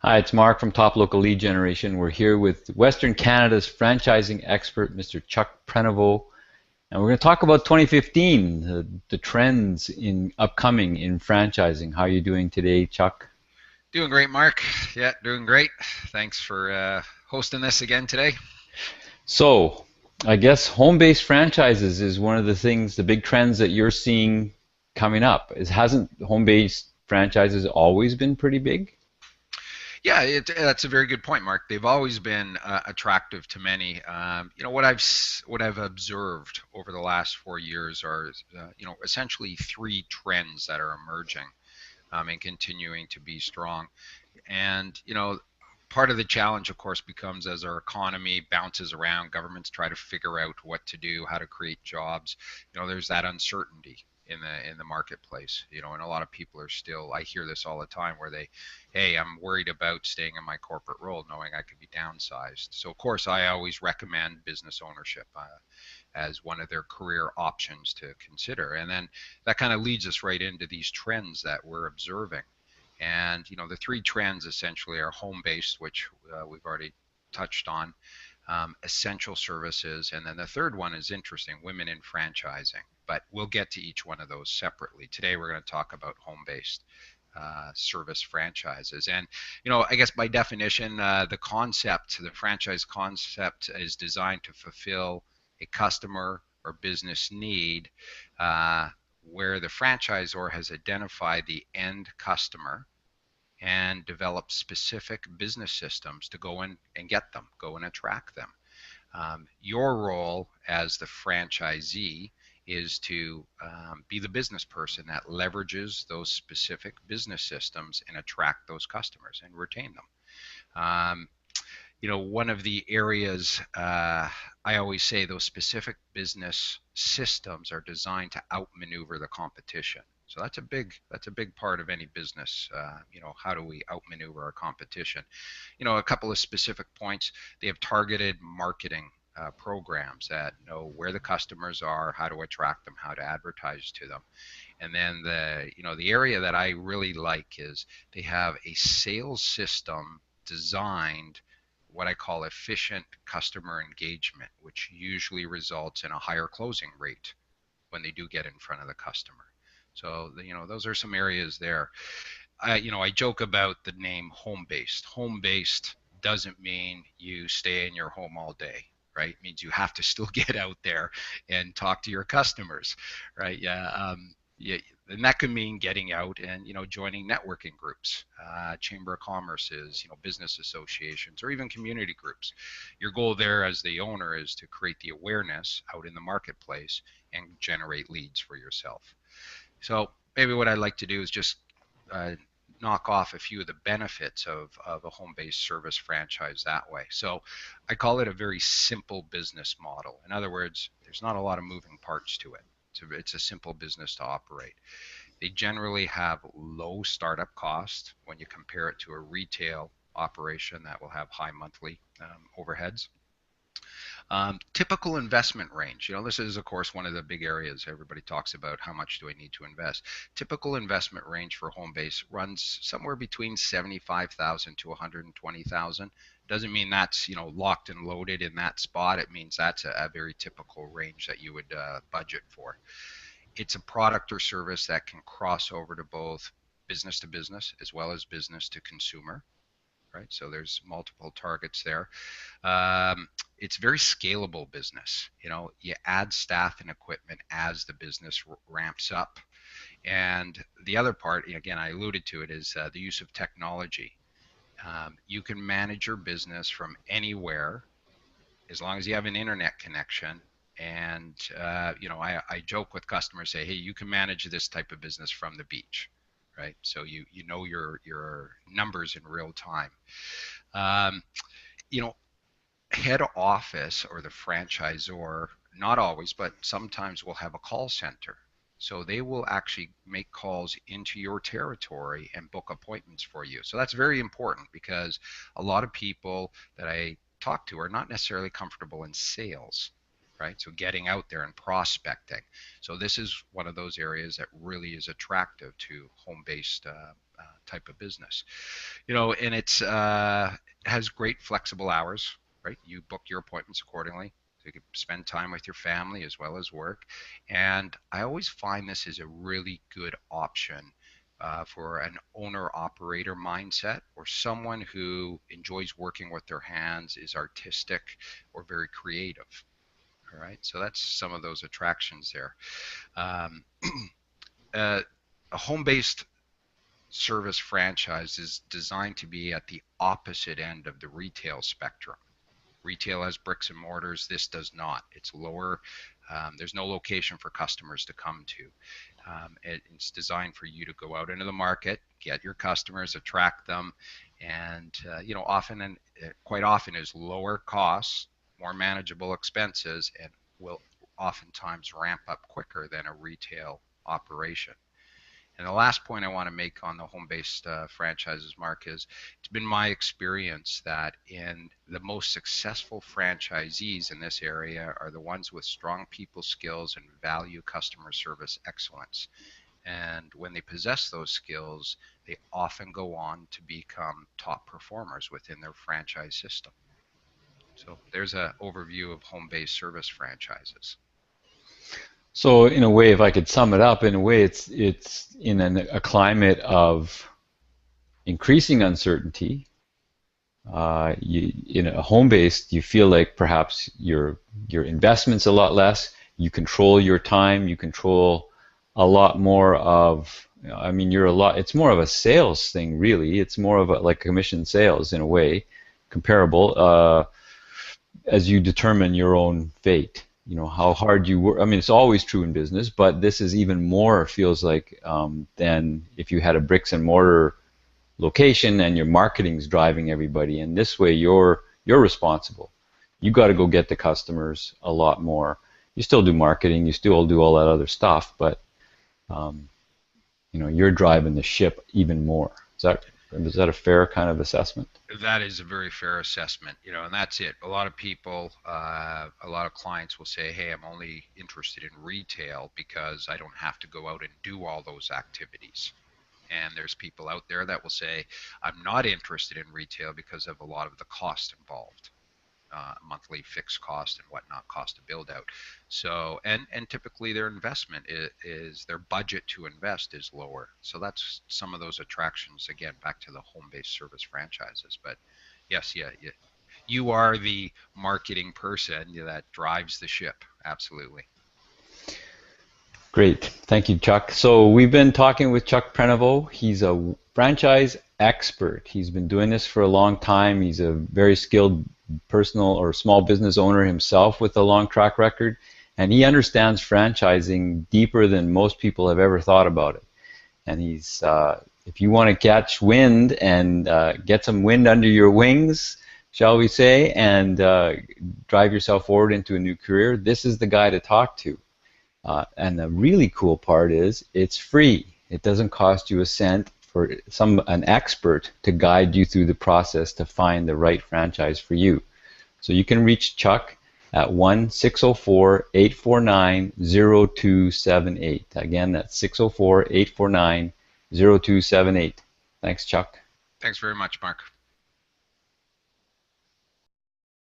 Hi, it's Mark from Top Local Lead Generation. We're here with Western Canada's franchising expert, Mr. Chuck Prenevost, and we're going to talk about 2015, the trends in upcoming in franchising. How are you doing today, Chuck? Doing great, Mark. Yeah, doing great. Thanks for hosting this again today. So, I guess home-based franchises is one of the things, the big trends that you're seeing coming up. Hasn't home-based franchises always been pretty big? Yeah, that's a very good point, Mark. They've always been attractive to many. What I've observed over the last 4 years are essentially three trends that are emerging and continuing to be strong. And part of the challenge, of course, becomes as our economy bounces around, governments try to figure out what to do, how to create jobs. There's that uncertainty in the marketplace. And a lot of people are still. I hear this all the time, where hey, I'm worried about staying in my corporate role, knowing I could be downsized. So of course, I always recommend business ownership as one of their career options to consider. And then that kind of leads us right into these trends that we're observing. And the three trends essentially are home-based, which we've already touched on, essential services, and then the third one is interesting, women in franchising. But we'll get to each one of those separately. Today we're going to talk about home-based service franchises. And I guess by definition, the franchise concept is designed to fulfill a customer or business need, where the franchisor has identified the end customer and develop specific business systems to go in and get them, go and attract them. Your role as the franchisee is to be the business person that leverages those specific business systems and attract those customers and retain them. One of the areas, I always say, those specific business systems are designed to outmaneuver the competition. So that's a big part of any business. How do we outmaneuver our competition? A couple of specific points. They have targeted marketing programs that know where the customers are, how to attract them, how to advertise to them. And then the area that I really like is they have a sales system designed what I call efficient customer engagement, which usually results in a higher closing rate when they do get in front of the customer. So, those are some areas there. I joke about the name home based. Home based doesn't mean you stay in your home all day, right? It means you have to still get out there and talk to your customers, right? Yeah. Yeah, and that could mean getting out and joining networking groups, chamber of commerce's, business associations, or even community groups. Your goal there as the owner is to create the awareness out in the marketplace and generate leads for yourself. So maybe what I'd like to do is just uh, knock off a few of the benefits of a home-based service franchise that way. So I call it a very simple business model. In other words, there's not a lot of moving parts to it. It's a simple business to operate. They generally have low startup cost when you compare it to a retail operation that will have high monthly overheads. Typical investment range. This is, of course, one of the big areas everybody talks about. How much do I need to invest? Typical investment range for home base runs somewhere between 75,000 to 120,000. Doesn't mean that's locked and loaded in that spot. It means that's a very typical range that you would budget for. It's a product or service that can cross over to business as well as business to consumer, right? So there's multiple targets there. It's very scalable business. You add staff and equipment as the business ramps up. And the other part, again, I alluded to it, is the use of technology. You can manage your business from anywhere as long as you have an internet connection. And I joke with customers, say, hey, you can manage this type of business from the beach, right? So you know your numbers in real time. Um, you know, Head office or the franchisor, not always, but sometimes will have a call center. So they will actually make calls into your territory and book appointments for you. So that's very important because a lot of people that I talk to are not necessarily comfortable in sales. right? So getting out there and prospecting. So this is one of those areas that really is attractive to home-based type of business. And it's has great flexible hours, right? You book your appointments accordingly. So you can spend time with your family as well as work. And I always find this is a really good option for an owner-operator mindset or someone who enjoys working with their hands, is artistic or very creative. All right, so that's some of those attractions there. Um, a home-based service franchise is designed to be at the opposite end of the retail spectrum. Retail has bricks and mortars. This does not. It's lower. There's no location for customers to come to. It's designed for you to go out into the market, get your customers, attract them, and often and quite often is lower costs, more manageable expenses, and will oftentimes ramp up quicker than a retail operation. And the last point I want to make on the home-based franchises, Mark, is it's been my experience that in the most successful franchisees in this area are the ones with strong people skills and value customer service excellence. And when they possess those skills, they often go on to become top performers within their franchise system. So there's an overview of home-based service franchises. So in a way, if I could sum it up, in a way, it's in a climate of increasing uncertainty. In a home-based, you feel like perhaps your investment's a lot less. You control your time. You control a lot more of. I mean, It's more of a sales thing, really. It's more of like commission sales in a way, comparable, as you determine your own fate. How hard you work. I mean, it's always true in business, but this is even more, feels like, than if you had a bricks and mortar location and your marketing's driving everybody. And this way, you're responsible. You got to go get the customers a lot more. You still do marketing, you still do all that other stuff, but you're driving the ship even more. Is that a fair kind of assessment? That is a very fair assessment, and that's it. A lot of people, a lot of clients will say, hey, I'm only interested in retail because I don't have to go out and do all those activities. And there's people out there that will say, I'm not interested in retail because of a lot of the cost involved. Monthly fixed cost and whatnot, cost to build out. So, and typically their investment is their budget to invest is lower. So that's some of those attractions, again, back to the home-based service franchises. But yes, yeah, you are the marketing person that drives the ship. Absolutely. Great. Thank you, Chuck. So we've been talking with Chuck Prenevost. He's a franchise expert. He's been doing this for a long time. He's a very skilled personal or small business owner himself with a long track record, and he understands franchising deeper than most people have ever thought about it. And if you want to catch wind and get some wind under your wings, shall we say, and drive yourself forward into a new career, this is the guy to talk to. And the really cool part is it's free. It doesn't cost you a cent for an expert to guide you through the process to find the right franchise for you. So you can reach Chuck at 1-604-849-0278. Again, that's 604-849-0278. Thanks, Chuck. Thanks very much, Mark.